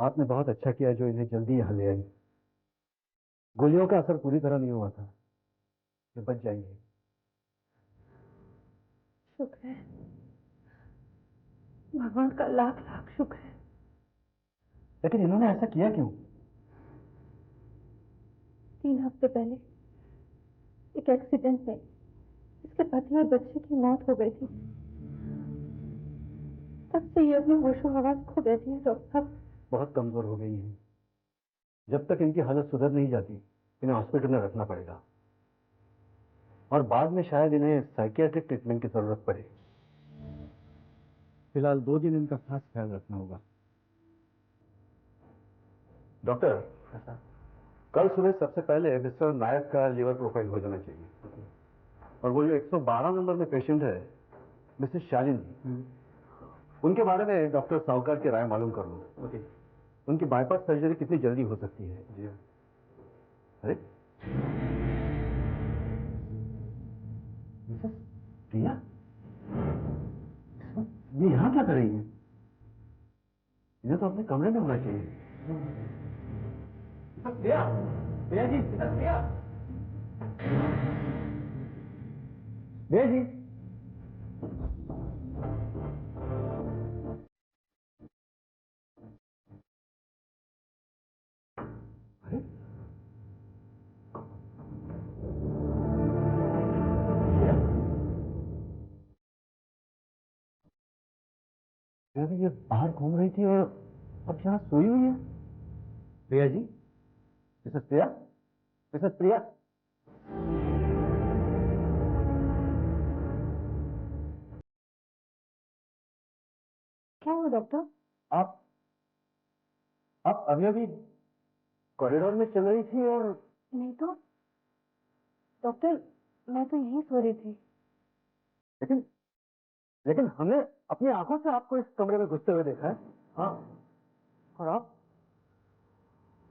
आपने बहुत अच्छा किया जो इन्हें जल्दी यहाँ ले आई। गोलियों का असर पूरी तरह नहीं हुआ था, ये बच जाएंगे। शुक्र है, भगवान का लाख लाख शुक्र है। लेकिन इन्होंने ऐसा किया क्यों? 3 हफ्ते पहले एक एक्सीडेंट में इसके पति और बच्चे की मौत हो गई थी। तब से ये अपनी होशो हवास खो बैठी है डॉक्टर साहब। बहुत कमजोर हो गई हैं। जब तक इनकी हालत सुधर नहीं जाती इन्हें हॉस्पिटल में रखना पड़ेगा, और बाद में शायद इन्हें साइकियाट्रिक ट्रीटमेंट की जरूरत पड़े। फिलहाल 2 दिन इनका खास ख्याल रखना होगा। डॉक्टर, कल सुबह सबसे पहले मिस्टर नायक का लीवर प्रोफाइल हो जाना चाहिए। और वो जो 112 नंबर में पेशेंट है, मिसेस शालिनी, उनके बारे में डॉक्टर साहूकार की राय मालूम कर लो। ओके। उनकी बाईपास सर्जरी कितनी जल्दी हो सकती है? जी। अरे मिसेस प्रिया, ये यहाँ क्या कर रही है? इन्हें तो अपने कमरे में होना चाहिए। मिसेस प्रिया, प्रिया जी, मिसेस प्रिया, प्रिया जी। अरे प्रिया, ये बाहर घूम रही थी और अब यहाँ सोई हुई है। प्रिया जी, मिसेस प्रिया, मिसेस प्रिया। क्या हुआ डॉक्टर? आप आप अभी अभी कॉरिडोर में चल रही थी और नहीं तो डॉक्टर, मैं तो यहीं सो रही थी। लेकिन लेकिन हमने अपनी आंखों से आपको इस कमरे में घुसते हुए देखा है। हाँ, और आप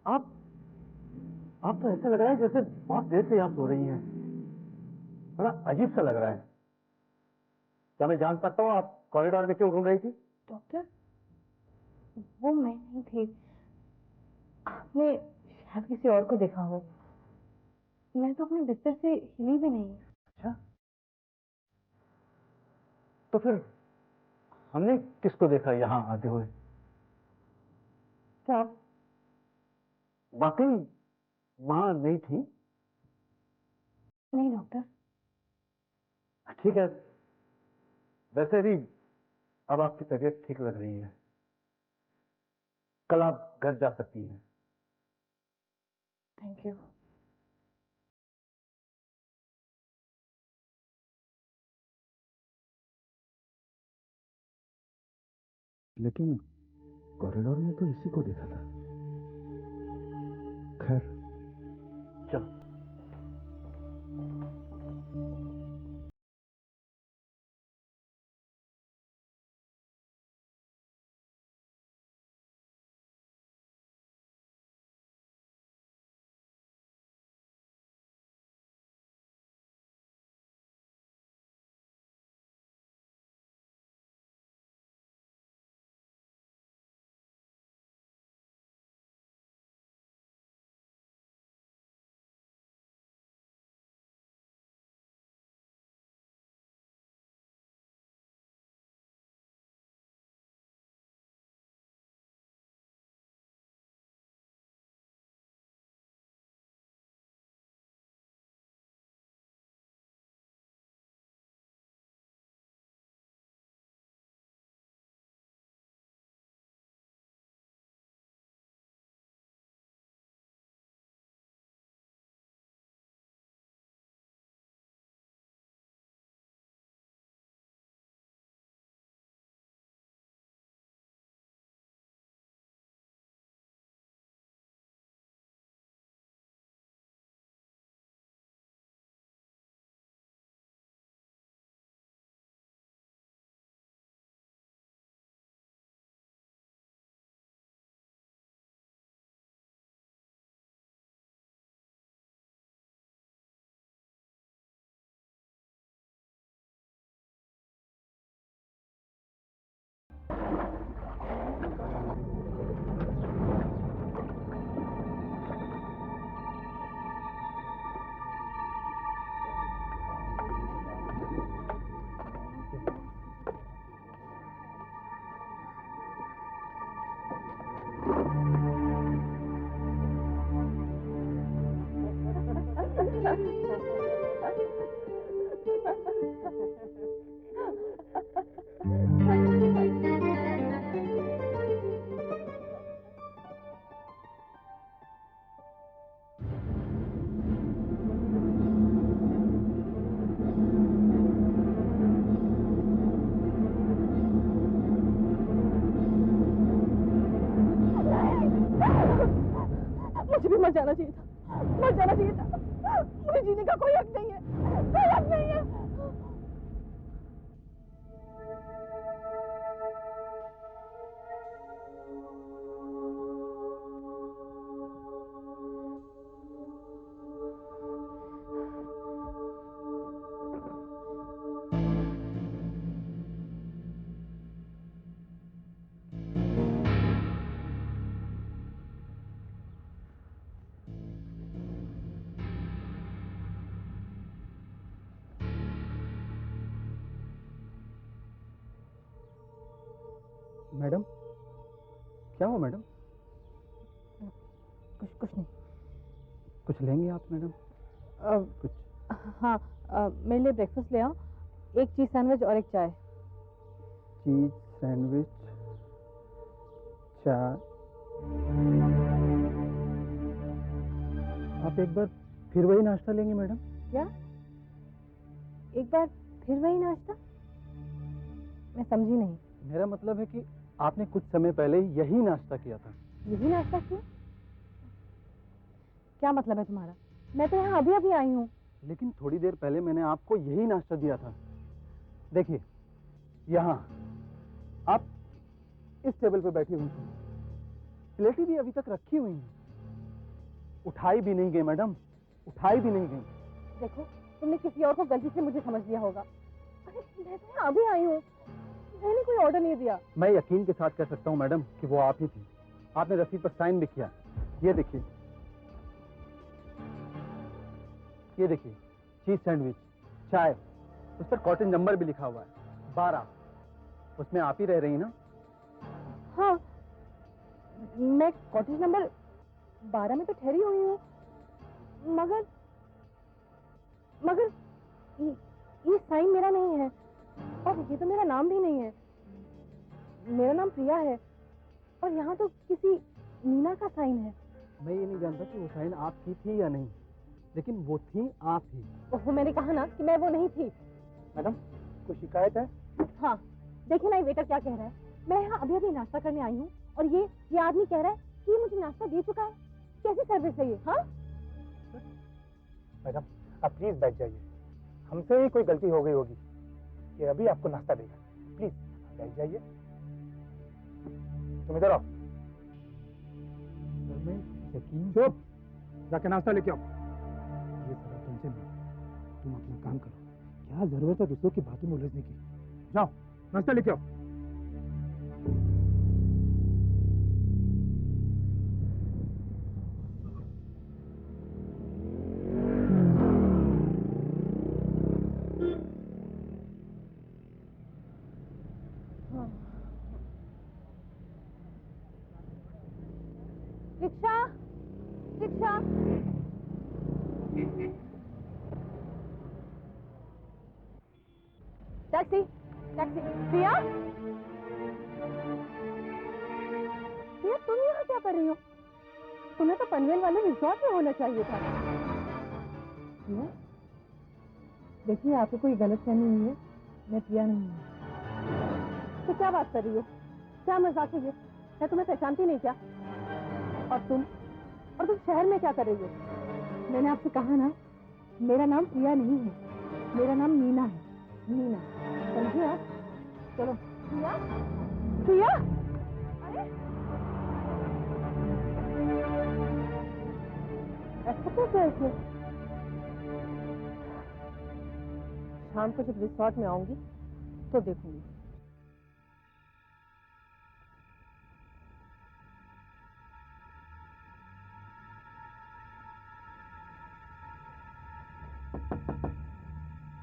आप तो ऐसा लग रहा है जैसे बहुत देर से आप सो रही हैं। बड़ा अजीब सा लग रहा है। क्या मैं जान सकता हूँ आप कॉरिडोर में क्यों घूम रही थी? डॉक्टर, वो मैं नहीं थी। आपने शायद किसी और को देखा हो। मैं तो अपने बिस्तर से हिली भी नहीं। अच्छा, तो फिर हमने किसको देखा यहाँ आते हुए? क्या आप वाकई वहां नहीं थी? नहीं डॉक्टर। ठीक है, वैसे भी अब आपकी तबीयत ठीक लग रही है, कल आप घर जा सकती हैं। Thank you. लेकिन कॉरिडोर में तो इसी को देखा था। खैर, चलो। मुझे भी मर जाना चाहिए था, मर जाना चाहिए था। मुझे जीने का कोई हक नहीं है, कोई हक नहीं है। मैडम, क्या हुआ मैडम? कुछ नहीं। कुछ लेंगे आप मैडम? कुछ? हाँ, मेरे लिए ब्रेकफास्ट ले आओ, एक चीज सैंडविच और एक चाय। चीज सैंडविच, चाय। आप एक बार फिर वही नाश्ता लेंगे मैडम? क्या? एक बार फिर वही नाश्ता? मैं समझी नहीं। मेरा मतलब है कि आपने कुछ समय पहले यही नाश्ता किया था। यही नाश्ता किया? क्या मतलब है तुम्हारा? मैं तो यहाँ अभी अभी आई हूँ। लेकिन थोड़ी देर पहले मैंने आपको यही नाश्ता दिया था। देखिए, यहाँ आप इस टेबल पे बैठी हुई थी, प्लेटें भी अभी तक रखी हुई हैं, उठाई भी नहीं गई मैडम, उठाई भी नहीं गई। देखो, तुमने किसी और को गलती से मुझे समझ लिया होगा। अरे मैं तो यहाँ अभी आई हूँ, मैंने कोई ऑर्डर नहीं दिया। मैं यकीन के साथ कह सकता हूँ मैडम कि वो आप ही थी। आपने रसीद पर साइन भी किया। ये देखिए, ये देखिए, चीज सैंडविच, चाय, उस पर कॉटेज नंबर भी लिखा हुआ है 12। उसमें आप ही रह रही ना? हाँ, मैं कॉटेज नंबर 12 में तो ठहरी हुई हूँ, मगर मगर ये साइन मेरा नहीं है, और ये तो मेरा नाम भी नहीं है। मेरा नाम प्रिया है, और यहाँ तो किसी मीना का साइन है। मैं ये नहीं जानता कि वो साइन आपकी थी या नहीं, लेकिन वो थी आप ही। ओहो, मैंने कहा ना कि मैं वो नहीं थी। मैडम, कोई शिकायत है? हाँ, देखिए ना ये वेटर क्या कह रहा है। मैं यहाँ अभी अभी नाश्ता करने आई हूँ, और ये आदमी कह रहा है कि ये मुझे नाश्ता दे चुका है। कैसी सर्विस है ये? हाँ मैडम, आप प्लीज बैठ जाइए, हमसे ही कोई गलती हो गई होगी। ये अभी आपको नाश्ता देगा, प्लीज बैठ जाइए। तुम इधर आओ। सर, मैं यकीन। चुप, जाके नाश्ता लेके आओ। ये सारा टेंशन है, तुम अपना काम करो। क्या जरूरत है दूसरों की बातों में उलझने की? जाओ, नाश्ता लेके आओ। रिक्शा, रिक्शा। Taxi, taxi. प्रिया, प्रिया, तुम यहाँ क्या कर रही हो? तुम्हें तो पनवेल वाले रिजॉर्ट में होना चाहिए था। प्रिया, देखिए आपको कोई गलतफहमी हुई है, मैं प्रिया नहीं हूँ। तो क्या बात कर रही हो? क्या मजाक है ये? मैं तुम्हें पहचानती नहीं क्या? और तुम शहर में क्या कर रही हो? मैंने आपसे कहा ना, मेरा नाम प्रिया नहीं है, मेरा नाम मीना है। मीना, समझे आप? चलो। प्रिया, प्रिया, अरे ऐसा कैसे है इसमें? शाम को जब रिसोर्ट में आऊंगी तो देखूंगी।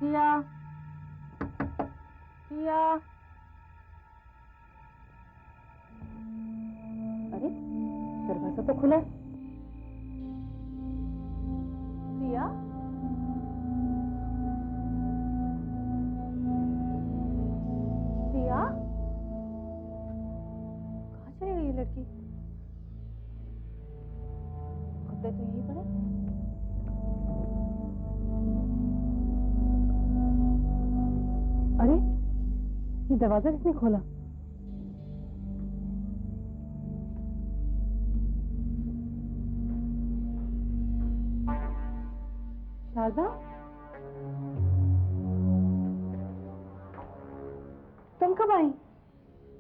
प्रिया, प्रिया, अरे दरवाजा तो खुला है। प्रिया, दरवाजा किसने खोला? शारदा, तुम कब आई?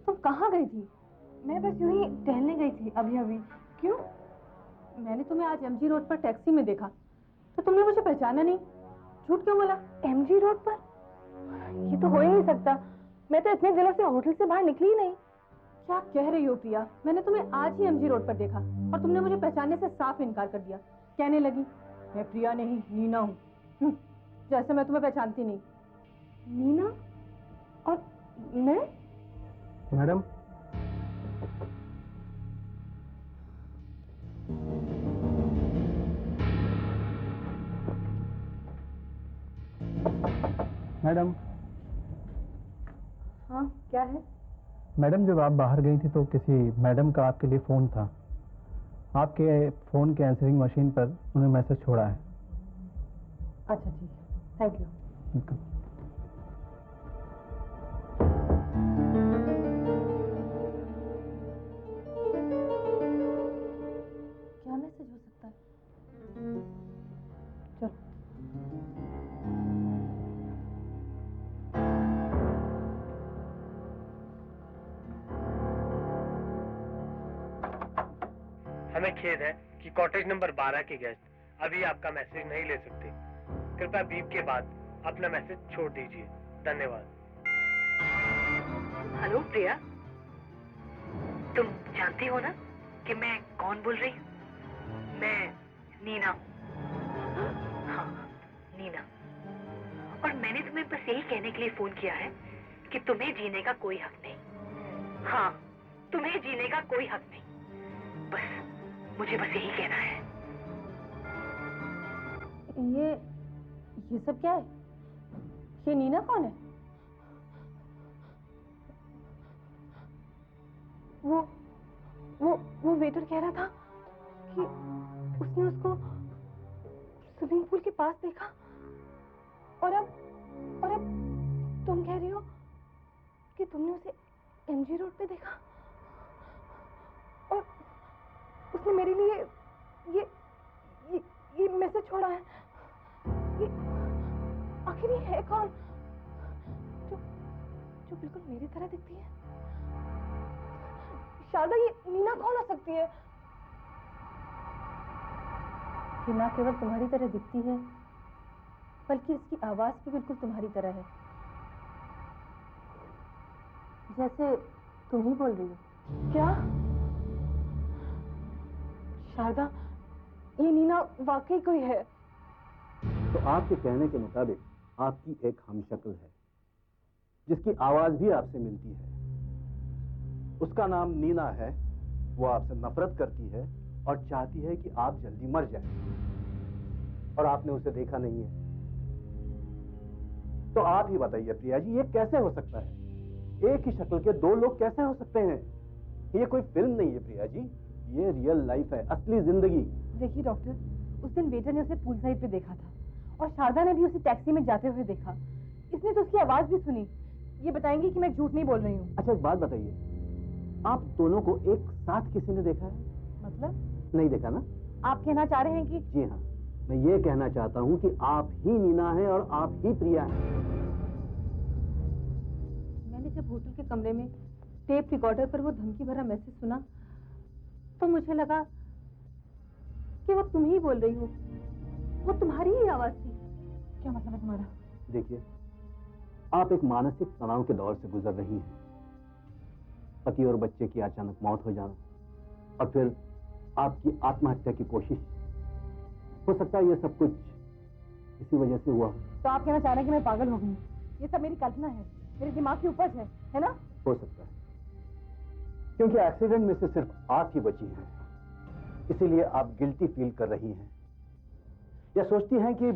तुम कहाँ गई थी? मैं बस यूं ही टहलने गई थी अभी अभी। क्यों? मैंने तुम्हें आज एमजी रोड पर टैक्सी में देखा, तो तुमने मुझे पहचाना नहीं। झूठ क्यों बोला? एमजी रोड पर? ये तो हो ही नहीं सकता। मैं तो इतने दिनों से होटल से बाहर निकली ही नहीं। क्या कह रही हो प्रिया? मैंने तुम्हें आज ही एमजी रोड पर देखा और तुमने मुझे पहचानने से साफ इनकार कर दिया। कहने लगी मैं प्रिया नहीं नीना हूँ। जैसे मैं तुम्हें पहचानती नहीं। नीना? और मैं? मैडम, मैडम, हाँ, क्या है? मैडम जब आप बाहर गई थी तो किसी मैडम का आपके लिए फ़ोन था। आपके फ़ोन के आंसरिंग मशीन पर उन्होंने मैसेज छोड़ा है। अच्छा ठीक है, थैंक यू। वेलकम। क्या मैसेज हो सकता है? चलो। हमें खेद है कि कॉटेज नंबर 12 के गेस्ट अभी आपका मैसेज नहीं ले सकते। कृपया बीप के बाद अपना मैसेज छोड़ दीजिए। धन्यवाद। हेलो प्रिया, तुम जानती हो ना कि मैं कौन बोल रही हूँ? मैं नीना। हाँ, नीना। और मैंने तुम्हें बस यही कहने के लिए फोन किया है कि तुम्हें जीने का कोई हक नहीं। हाँ, तुम्हें जीने का कोई हक नहीं। बस मुझे बस यही कहना है। ये सब क्या है? ये नीना कौन है? वो वेटर कह रहा था कि उसने उसको स्विमिंग पूल के पास देखा और अब तुम कह रही हो कि तुमने उसे एमजी रोड पे देखा और उसने मेरे लिए ये मैसेज छोड़ा है। ये आखिर ये है कौन जो बिल्कुल मेरी तरह दिखती है? शारदा, ये नीना कौन हो सकती है? ये ना केवल तुम्हारी तरह दिखती है बल्कि इसकी आवाज भी बिल्कुल तुम्हारी तरह है, जैसे तुम ही बोल रही हो। क्या? शारदा, ये नीना वाकई कोई है? तो आपके कहने के मुताबिक आपकी एक हमशक्ल है जिसकी आवाज भी आपसे मिलती है। उसका नाम नीना है। वो आपसे नफरत करती है और चाहती है कि आप जल्दी मर जाएं। और आपने उसे देखा नहीं है। तो आप ही बताइए प्रिया जी, ये कैसे हो सकता है? एक ही शक्ल के दो लोग कैसे हो सकते हैं? ये कोई फिल्म नहीं है प्रिया जी, ये रियल लाइफ है, असली जिंदगी। देखिए डॉक्टर, उस दिन वेटर ने उसे पूल साइड पे देखा था और शारदा ने भी उसे टैक्सी में जाते हुए देखा। इसने तो उसकी आवाज भी सुनी। ये बताएंगे कि मैं झूठ नहीं बोल रही हूँ? अच्छा एक बात बताइए, आप दोनों को एक साथ किसी ने देखा है? मतलब? नहीं देखा ना? आप कहना चाह रहे हैं कि? जी हाँ, मैं ये कहना चाहता हूँ कि आप ही नीना है और आप ही प्रिया हैं। मैंने जब होटल के कमरे में टेप रिकॉर्डर पर वो धमकी भरा मैसेज सुना तो मुझे लगा कि वो तुम ही बोल रही हो। वो तुम्हारी ही आवाज थी। क्या मतलब है तुम्हारा? देखिए, आप एक मानसिक तनाव के दौर से गुजर रही हैं। पति और बच्चे की अचानक मौत हो जाना और फिर आपकी आत्महत्या की कोशिश, हो सकता है ये सब कुछ इसी वजह से हुआ हो। तो आप कहना चाह रहे हैं कि मैं पागल हो गई? ये सब मेरी कल्पना है, मेरे दिमाग की उपज है ना? हो सकता है, क्योंकि एक्सीडेंट में से सिर्फ आप ही बची हैं, इसीलिए आप गिल्टी फील कर रही हैं या सोचती हैं कि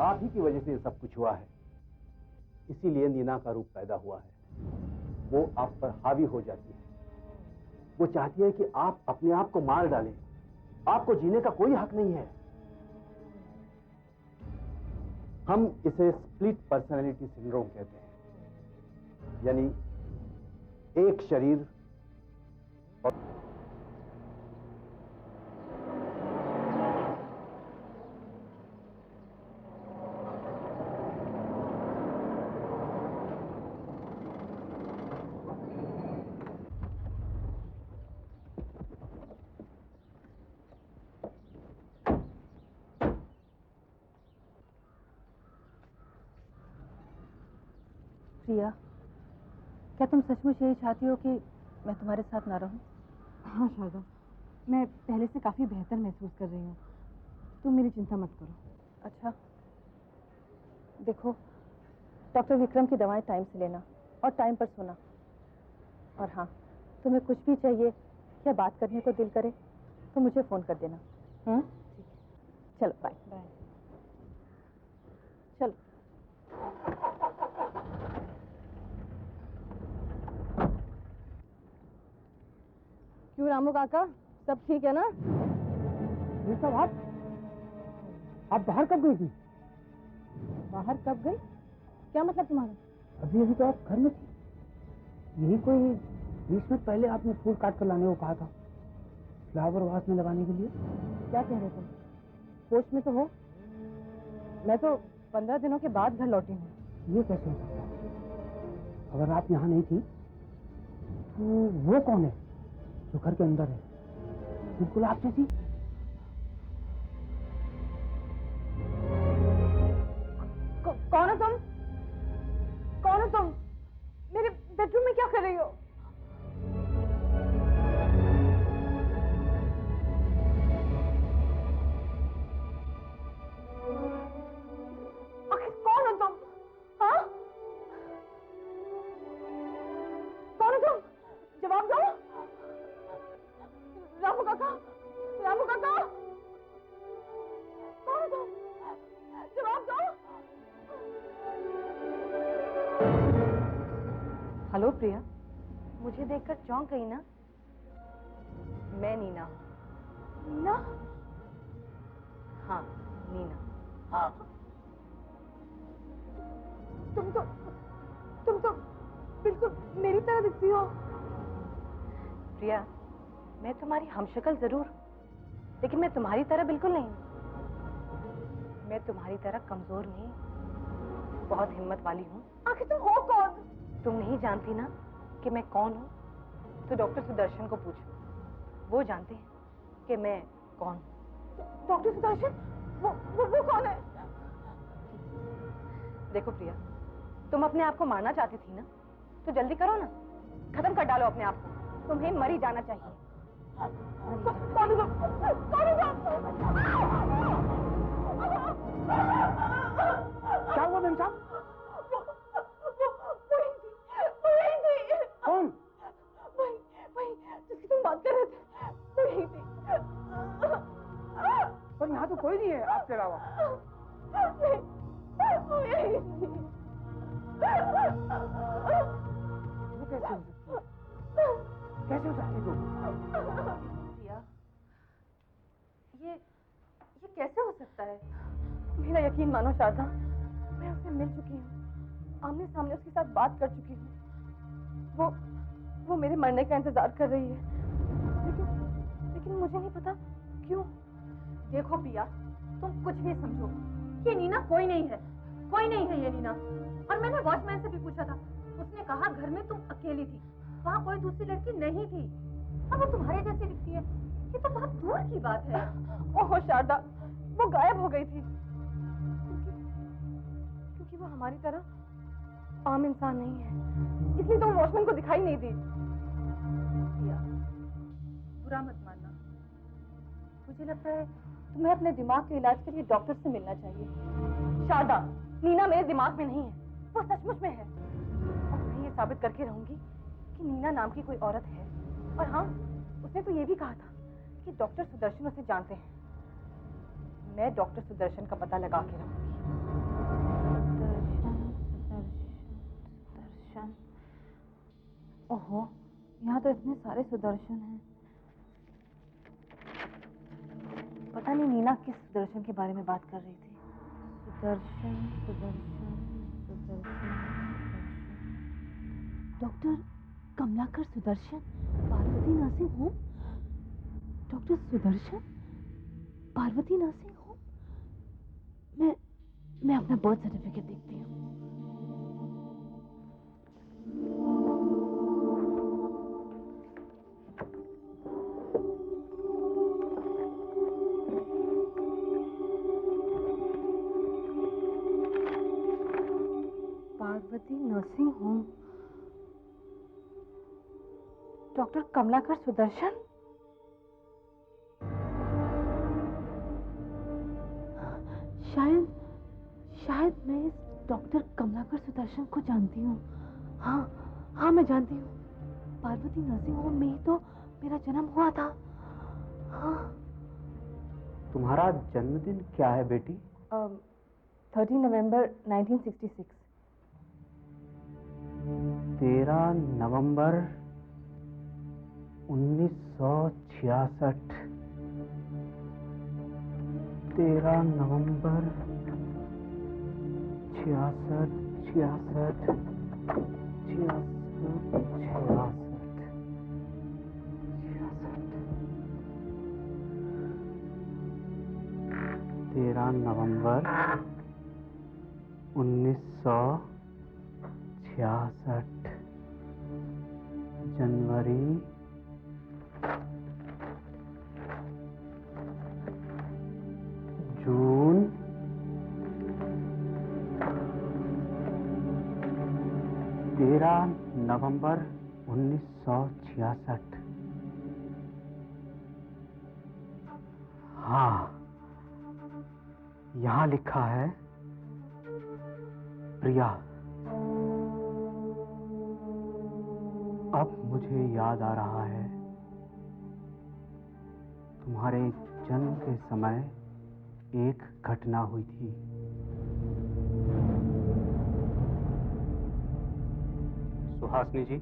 आप ही की वजह से ये सब कुछ हुआ है। इसीलिए नीना का रूप पैदा हुआ है। वो आप पर हावी हो जाती है। वो चाहती है कि आप अपने आप को मार डालें। आपको जीने का कोई हक नहीं है। हम इसे स्प्लिट पर्सनैलिटी सिंड्रोम कहते हैं, यानी एक शरीर प्रिया, क्या तुम सचमुच यही चाहती हो कि मैं तुम्हारे साथ ना रहूं? हाँ शारदा, मैं पहले से काफी बेहतर महसूस कर रही हूँ। तुम मेरी चिंता मत करो। अच्छा, देखो, डॉक्टर विक्रम की दवाएं टाइम से लेना और टाइम पर सोना। और हाँ, तुम्हें कुछ भी चाहिए या बात करने को दिल करे तो मुझे फोन कर देना। ठीक है, चलो बाय बाय। चलो। क्यों रामू काका, सब ठीक है ना? ये सब आप बाहर कब गई थी? बाहर कब गई? क्या मतलब तुम्हारा? अभी अभी तो आप घर में थी। यही कोई 20 मिनट पहले आपने फूल काट कर लाने को कहा था, फ्लावर वास में लगाने के लिए। क्या कह रहे तुम? होश में तो हो? मैं तो 15 दिनों के बाद घर लौटी हूँ। ये कैसे हो सकता है? अगर आप यहाँ नहीं थी तो वो कौन है जो घर के अंदर है, बिल्कुल आप जैसी? कौन हो तुम? कौन हो तुम? मेरे बेडरूम में क्या कर रही हो? आखिर कौन हो तुम? हाँ? कौन हो तुम? जवाब दो। रामू काका, रामू काका, कौन हो तुम? जवाब दो। हेलो प्रिया, मुझे देखकर चौंक गई ना? मैं नीना हूँ। नीना? हाँ, नीना। तुम तो बिल्कुल मेरी तरह दिखती हो। प्रिया, मैं तुम्हारी हमशक्ल जरूर, लेकिन मैं तुम्हारी तरह बिल्कुल नहीं हूँ। मैं तुम्हारी तरह कमजोर नहीं, बहुत हिम्मत वाली हूँ। आखिर तुम हो कौन? तुम नहीं जानती ना कि मैं कौन हूँ? तो डॉक्टर सुदर्शन को पूछो, वो जानते हैं कि मैं कौन हूँ। डॉक्टर सुदर्शन? वो कौन है? देखो प्रिया, तुम अपने आप को मारना चाहती थी ना, तो जल्दी करो ना, खत्म कर डालो अपने आप को। तुम्हें मर ही जाना चाहिए। क्या हुआ मेम साहब? कौन? वही जिसकी तुम बात कर रहे थे, वही थी। पर यहाँ तो कोई नहीं है आपके अलावा। वो यही थी। वो कैसे हो सकती है? कैसे हो सकती तू? प्रिया, ये कैसे हो सकता है? मेरा यकीन मानो शारदा, मैं उससे मिल चुकी हूँ, आमने सामने उसके साथ बात कर चुकी हूँ। वो मेरे मरने का इंतजार कर रही है, लेकिन मुझे नहीं पता क्यों। देखो प्रिया, तुम कुछ भी समझो, ये नीना कोई नहीं है ये नीना। और मैंने वॉचमैन से भी पूछा था, उसने कहा घर में तुम अकेली थी, वहाँ कोई दूसरी लड़की नहीं थी, और वो तुम्हारे जैसी दिखती है, ये तो बहुत दूर की बात है। ओहो शारदा, वो गायब हो गई थी, क्योंकि वो हमारी तरह आम इंसान नहीं है, इसलिए तो वॉचमैन को दिखाई नहीं दी। बुरा मत मानना, मुझे लगता है तुम्हें अपने दिमाग के इलाज के लिए डॉक्टर से मिलना चाहिए। शारदा, नीना मेरे दिमाग में नहीं है, वो सचमुच में है, और मैं ये साबित करके रहूंगी कि नीना नाम की कोई औरत है। और हाँ, उसने तो ये भी कहा था कि डॉक्टर सुदर्शन उसे जानते हैं। मैं डॉक्टर सुदर्शन का पता लगा के रहूंगी। सुदर्शन, ओहो, यहाँ तो इतने सारे सुदर्शन हैं। पता नहीं नीना किस सुदर्शन के बारे में बात कर रही थी। Sudarshan. Doctor Kamalakar Sudarshan, Parvati nursing home. Doctor Sudarshan, Parvati nursing home. मैं अपना बर्थ सर्टिफिकेट देखती हूँ। Parvati nursing home, doctor Kamalakar Sudarshan. शायद मैं इस डॉक्टर कमलाकर सुदर्शन को जानती हूँ। हाँ, मैं जानती हूँ। पार्वती नर्सिंग होम में ही तो मेरा जन्म हुआ था। हाँ। तुम्हारा जन्मदिन क्या है बेटी? 13 नवंबर 1966। 13 नवंबर 1966। 13 नवंबर 66, 66, 13 नवंबर 1966। जनवरी, जून, नवंबर 1966। हाँ, यहाँ लिखा है प्रिया। अब मुझे याद आ रहा है, तुम्हारे जन्म के समय एक घटना हुई थी। सुहासिनी जी,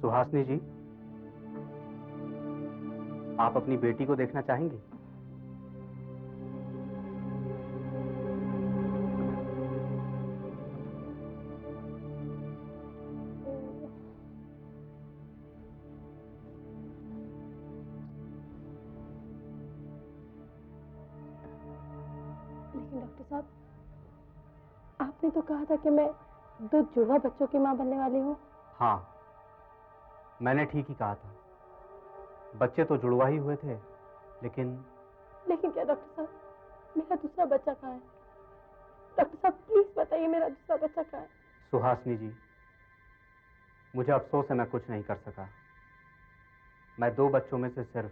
सुहासिनी जी, आप अपनी बेटी को देखना चाहेंगी? लेकिन डॉक्टर साहब, आपने तो कहा था कि मैं 2 जुड़वा बच्चों की मां बनने वाली हूँ। हाँ, मैंने ठीक ही कहा था। बच्चे तो जुड़वा ही हुए थे, लेकिन क्या डॉक्टर साहब, मेरा दूसरा बच्चा कहाँ है? डॉक्टर साहब प्लीज बताइए, मेरा दूसरा बच्चा कहाँ है? सुहासिनी जी, मुझे अफसोस है मैं कुछ नहीं कर सका। मैं 2 बच्चों में से सिर्फ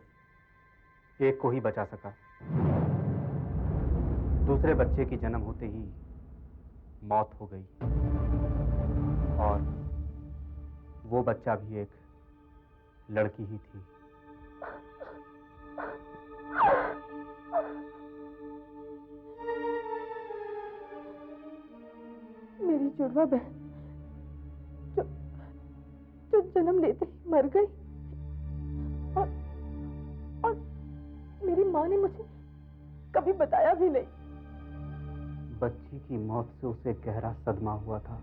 एक को ही बचा सका। दूसरे बच्चे की जन्म होते ही मौत हो गई, और वो बच्चा भी एक लड़की ही थी। मेरी जुड़वा बहन जो जन्म लेते ही मर गई, और मेरी माँ ने मुझे कभी बताया भी नहीं। बच्ची की मौत से उसे गहरा सदमा हुआ था।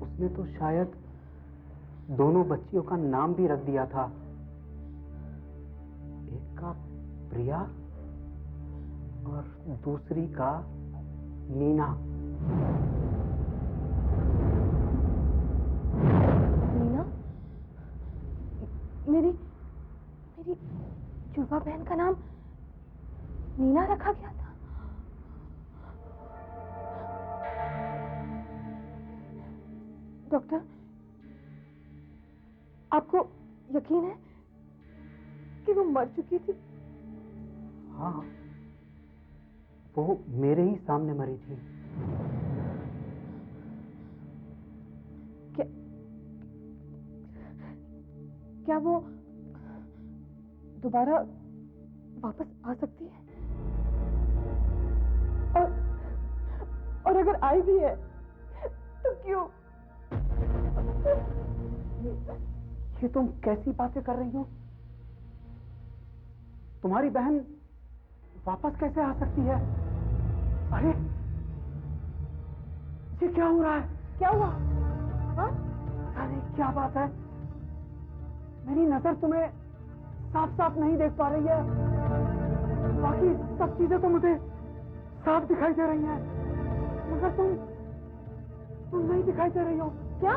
उसने तो शायद दोनों बच्चियों का नाम भी रख दिया था। एक का प्रिया और दूसरी का नीना। नीना? मेरी जुड़वा बहन का नाम नीना रखा गया था। डॉक्टर, आपको यकीन है कि वो मर चुकी थी? हाँ, वो मेरे ही सामने मरी थी। क्या वो दोबारा वापस आ सकती है? और अगर आई भी है तो क्यों? ये तुम कैसी बातें कर रही हो? तुम्हारी बहन वापस कैसे आ सकती है? अरे, ये क्या हो रहा है? क्या हुआ? हाँ? अरे क्या बात है, मेरी नजर तुम्हें साफ साफ नहीं देख पा रही है, बाकी सब चीजें तो मुझे साफ दिखाई दे रही हैं, मगर तुम नहीं दिखाई दे रही हो। क्या?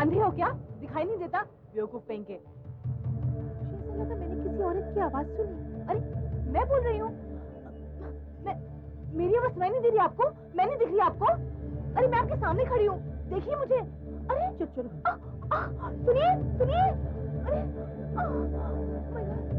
अंधे हो क्या? दिखाई नहीं देता? बेवकूफ कहीं के। मुझे ऐसा लगा मैंने किसी औरत की आवाज सुनी। अरे मैं बोल रही हूँ। मेरी आवाज सुनाई नहीं दे रही आपको? मैं नहीं दिख रही आपको? अरे मैं आपके सामने खड़ी हूँ, देखिए मुझे। अरे चलो सुनिए सुनिए। अरे my God।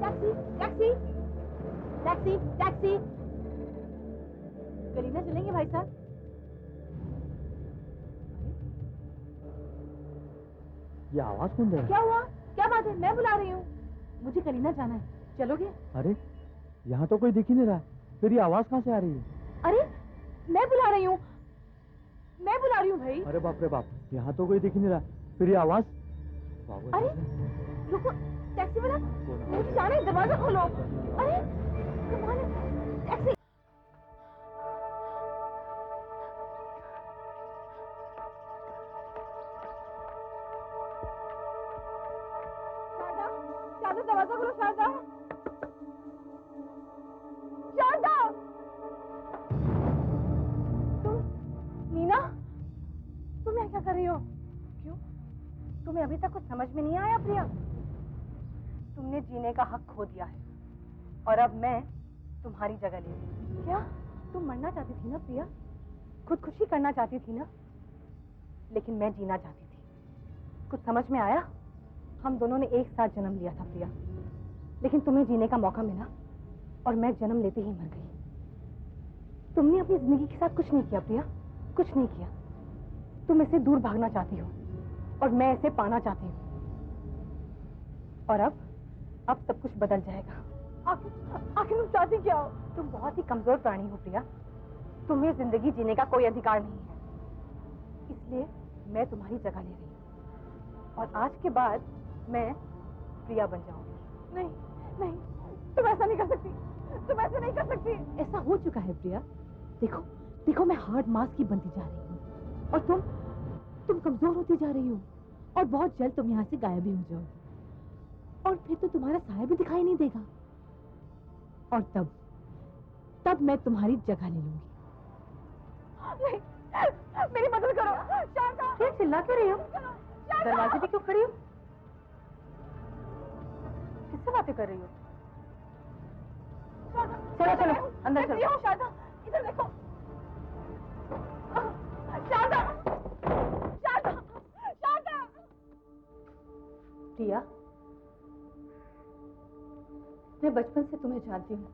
Taxi taxi taxi taxi. गलीना चलेंगे भाई साहब? ये आवाज कौन दे रहा है? क्या हुआ? क्या बात है? मैं बुला रही हूँ, मुझे कलीना जाना है, चलोगे? अरे यहाँ तो कोई दिख ही नहीं रहा, फिर ये आवाज कहाँ से आ रही है? अरे मैं बुला रही हूँ, मैं बुला रही हूँ भाई। अरे बाप रे बाप, यहाँ तो कोई दिख ही नहीं रहा, फिर ये आवाज। अरे रुको, टैक्सी वाला, मुझे जाना है, दरवाजा खोलो। अरे कमाल है, टैक्सी। शारदा, दरवाजा खोलो शारदा। शारदा, तुम नीना, तुम यहाँ क्या कर रही हो? क्यों? तुम्हें अभी तक कुछ समझ में नहीं आया प्रिया? तुमने जीने का हक खो दिया है और अब मैं तुम्हारी जगह ले रही हूँ। क्या? तुम मरना चाहती थी ना प्रिया? खुदकुशी करना चाहती थी ना? लेकिन मैं जीना चाहती थी। कुछ समझ में आया? हम दोनों ने एक साथ जन्म लिया था प्रिया, लेकिन तुम्हें जीने का मौका मिला और मैं जन्म लेते ही मर गई। तुमने अपनी जिंदगी के साथ कुछ नहीं किया प्रिया, कुछ नहीं किया। तुम इससे दूर भागना चाहती हो और मैं इसे पाना चाहती हूँ। और अब सब कुछ बदल जाएगा। आखिर तुम चाहती क्या हो? तुम बहुत ही कमजोर प्राणी हो प्रिया, तुम्हें जिंदगी जीने का कोई अधिकार नहीं है, इसलिए मैं तुम्हारी जगह ले रही हूँ और आज के बाद मैं प्रिया बन जाऊंगी। नहीं नहीं, तुम ऐसा नहीं कर सकती, तुम ऐसा नहीं कर सकती। ऐसा हो चुका है प्रिया, देखो देखो, मैं हार्ड मास की बनती जा रही हूँ और तुम कमजोर होती जा रही हो और बहुत जल्द तुम यहाँ से गायब भी हो जाओगी और फिर तो तुम्हारा साया भी दिखाई नहीं देगा और तब मैं तुम्हारी जगह ले लूंगी। नहीं, मेरी मदद करो। शारदा, क्या चिल्ला क्यों रही हो? दरवाजे पे क्यों खड़ी हो? किससे बातें कर रही हो? चलो चलो अंदर चलो। शारदा, इधर देखो। शारदा, शारदा, शारदा। प्रिया, मैं बचपन से तुम्हें जानती हूँ,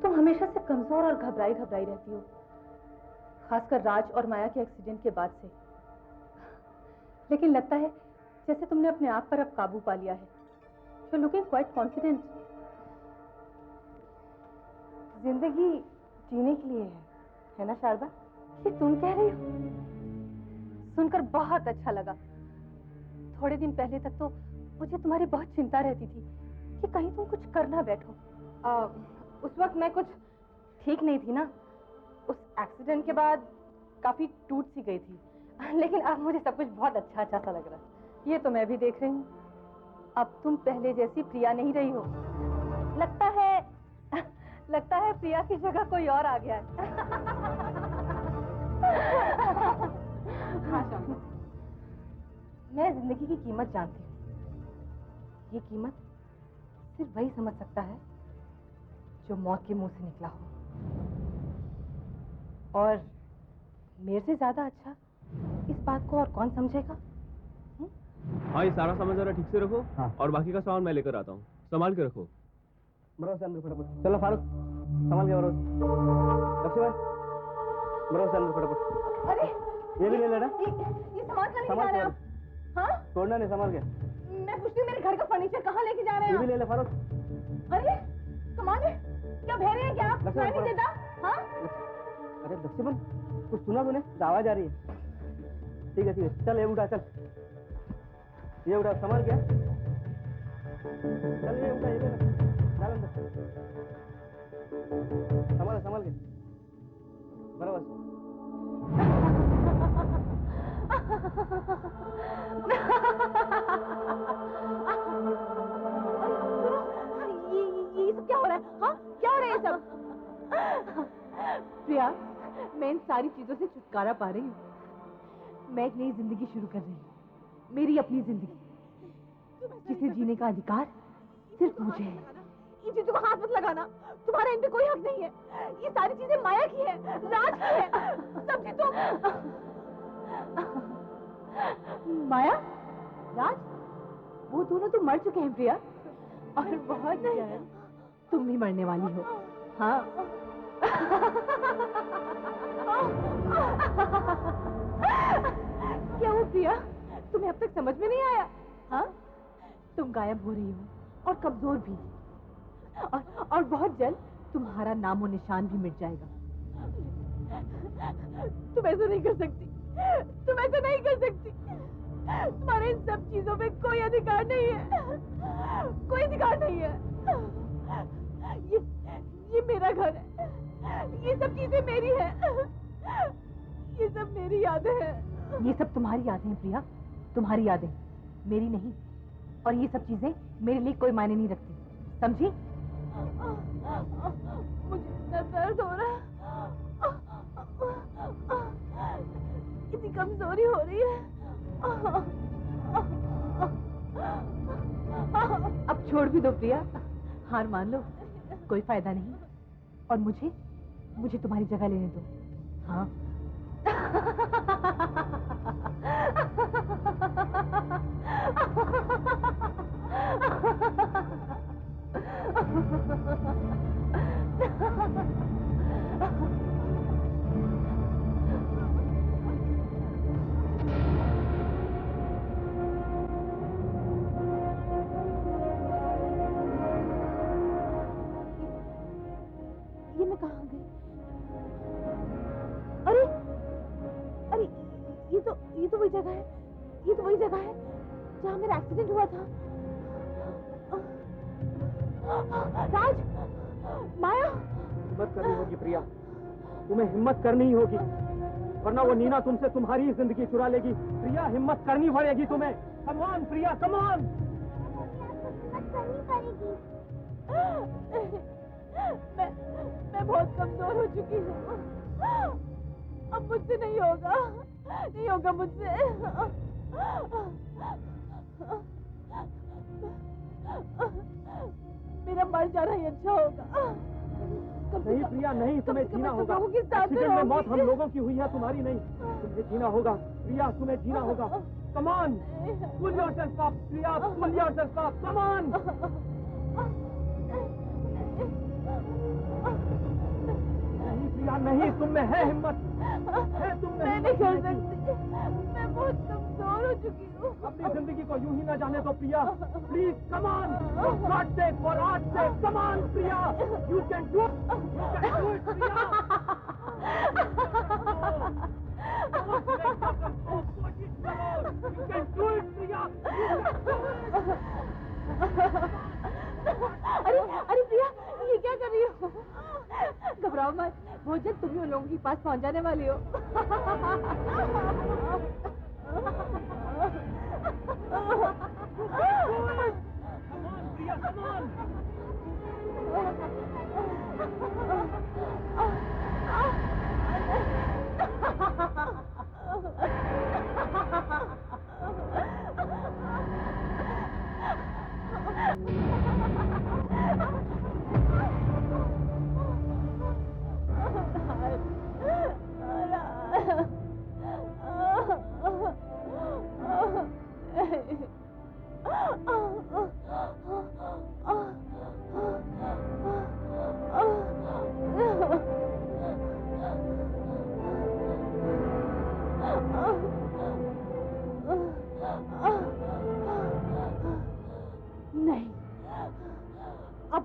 तुम हमेशा से कमजोर और घबराई घबराई रहती हो, खासकर राज और माया के एक्सीडेंट के बाद से। लेकिन लगता है जैसे तुमने अपने आप पर अब काबू पा लिया है। You're looking quite confident. जिंदगी जीने के लिए है ना शारदा? ये तुम कह रही हो? सुनकर बहुत अच्छा लगा। थोड़े दिन पहले तक तो मुझे तुम्हारी बहुत चिंता रहती थी कि कहीं तुम कुछ कर ना बैठो। उस वक्त मैं कुछ ठीक नहीं थी ना, उस एक्सीडेंट के बाद काफी टूट सी गई थी, लेकिन अब मुझे सब कुछ बहुत अच्छा अच्छा सा लग रहा है। ये तो मैं भी देख रही हूँ, अब तुम पहले जैसी प्रिया नहीं रही हो। लगता है प्रिया की जगह कोई और आ गया है। मैं जिंदगी की कीमत जानती हूँ। ये कीमत सिर्फ वही समझ सकता है जो मौत के मुंह से निकला हो, और मेरे से ज्यादा अच्छा इस बात को और कौन समझेगा? हाँ, ये सारा सामान जरा ठीक से रखो। हाँ। और बाकी का सामान मैं लेकर आता हूँ, संभाल के रखो। बरोबर से अंदर फटाफट। चलो फारूक, संभाल के बरोबर। लक्ष्मण, बरोबर से अंदर फटाफट। अरे ये भी ले लेना। ये सामान कहाँ लेके जा संभाल रहे के हैं आप? हाँ? तोड़ना नहीं, संभाल के। मैं पूछती हूँ मेरे घर का फर्नीचर कहाँ लेके जा रहे हैं ये भी आप? ले ले फारूक। अरे कमाल है, क्या बहरे हैं क्या आप? लक्ष्मण, मैं नहीं देता। हाँ? अरे लक्ष्मण, कुछ सुना तूने? आवाज आ रही है। ठीक है, चल ये उठा, चल ये उठा, संभाल के। चल ये उठा, ये ले ले, डाल अंदर। संभाल के बराबर। ये सब क्या हो रहा है? हाँ, क्या हो रहा है ये सब? प्रिया, मैं इन सारी चीजों से छुटकारा पा रही हूँ। मैं एक नई जिंदगी शुरू कर रही हूँ, मेरी अपनी जिंदगी, जिसे जीने का अधिकार सिर्फ मुझे है। इन चीजों को हाथ मत लगाना, तुम्हारा इन पे कोई हक नहीं है। ये सारी चीजें माया की है, राज की है। सब चीजों माया, राज, वो दोनों तो मर चुके हैं प्रिया, और बहुत जल्द तुम भी मरने वाली हो। हाँ। क्या हो प्रिया, तुम्हें अब तक समझ में नहीं आया? हाँ, तुम गायब हो रही हो और कमजोर भी, और बहुत जल्द तुम्हारा नामो निशान भी मिट जाएगा। तुम ऐसा नहीं कर सकती, तुम ऐसा नहीं कर सकती। तुम्हारे इन सब चीजों में कोई अधिकार नहीं है, कोई अधिकार नहीं है। ये मेरा घर है, ये सब चीजें मेरी है, ये सब मेरी यादें हैं। ये सब तुम्हारी यादें हैं प्रिया, तुम्हारी यादें, मेरी नहीं। और ये सब चीजें मेरे लिए कोई मायने नहीं रखती, समझी? मुझे इतना दर्द हो रहा है, इतनी कमजोरी हो रही है। अब छोड़ भी दो प्रिया, हार मान लो, कोई फायदा नहीं। और मुझे तुम्हारी जगह लेने दो। हाँ। ये मैं कहाँ गई? अरे अरे, ये तो वही जगह है, ये तो वही जगह है जहाँ मेरा एक्सीडेंट हुआ था। राज, माया। हिम्मत करनी होगी प्रिया, तुम्हें हिम्मत करनी ही होगी, वरना वो नीना तुमसे तुम्हारी ही जिंदगी चुरा लेगी। प्रिया, हिम्मत करनी पड़ेगी तुम्हें। कम ऑन प्रिया, कम ऑन। मैं बहुत कमजोर हो चुकी हूँ, अब मुझसे नहीं होगा, नहीं होगा मुझसे। मेरा मर जाना ही अच्छा होगा। नहीं प्रिया, नहीं, तुम्हें जीना होगा। एक्सीडेंट में मौत हम लोगों की हुई है, तुम्हारी नहीं। तुम्हें जीना होगा प्रिया, तुम्हें जीना होगा। Come on, pull yourself up Priya, pull yourself up, come on. नहीं प्रिया, नहीं, तुम में है हिम्मत, है तुम में। मैं नहीं कर सकती, मैं बहुत कमजोर हो चुकी हूँ। अपनी जिंदगी को यूं ही ना जाने दो Priya, please come on, for God sake, for art sake, come on Priya, you can do it, you can do it Priya. You can do it, Priya. You can do it. अरे प्रिया, ये क्या कर रही हो? घबराओ मत, बहुत जल्द तुम ही उन लोगों के पास पहुंच जाने वाली हो। Come on, Priya, come on.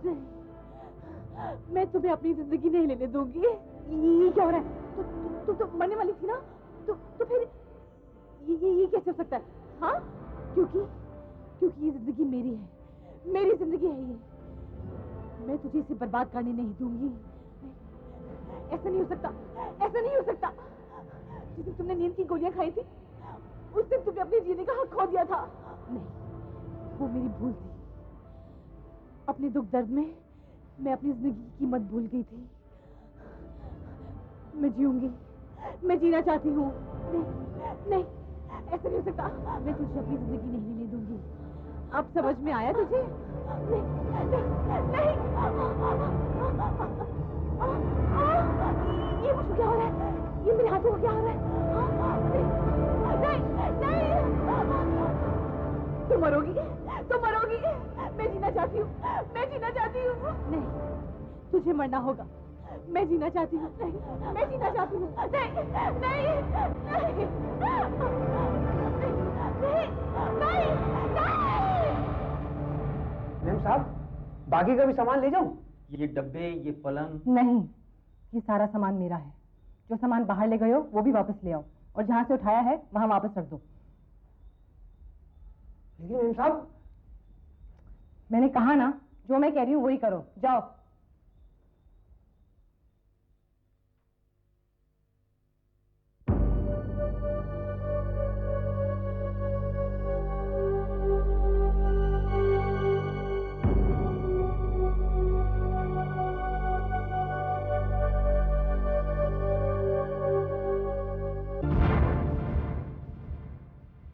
नहीं, मैं तुम्हें अपनी जिंदगी नहीं लेने दूंगी। ये क्या हो रहा है? तू तो मरने वाली थी ना? तो फिर ये कैसे हो सकता है? हाँ, क्योंकि ये जिंदगी मेरी है, मेरी जिंदगी है ये। मैं तुझे इसे बर्बाद करने नहीं दूंगी। ऐसा नहीं हो सकता, ऐसा नहीं हो सकता। जिस दिन तुमने नींद की गोलियां खाई थी, उस दिन तुमने अपने जीने का हक खो दिया था। नहीं, वो मेरी भूल थी। अपने दुख दर्द में मैं अपनी जिंदगी की कीमत भूल गई थी। मैं जीऊंगी, मैं जीना चाहती हूँ। नहीं, ऐसा नहीं हो सकता। मैं तुझे अपनी जिंदगी नहीं लेने दूंगी। अब समझ में आया तुझे? नहीं, नहीं, ये मुझे क्या हो रहा है? ये मेरे हाथों को क्या हो रहा है? नहीं, तुम मरोगी, तुम मरोगी। मैं जीना चाहती हूँ, मैं जीना चाहती हूँ। नहीं, तुझे मरना होगा। मैं जीना चाहती हूँ। नहीं, मैं जीना चाहती हूँ। नहीं, नहीं, नहीं, नहीं, नहीं। मैम साहब, बाकी का भी सामान ले जाऊं? ये डब्बे, ये पलंग। नहीं, ये सारा सामान मेरा है। जो सामान बाहर ले गए हो वो भी वापस ले आओ, और जहाँ से उठाया है वहाँ वापस रख दो। लेकिन मैम साहब, मैंने कहा ना, जो मैं कह रही हूँ वही करो। जाओ।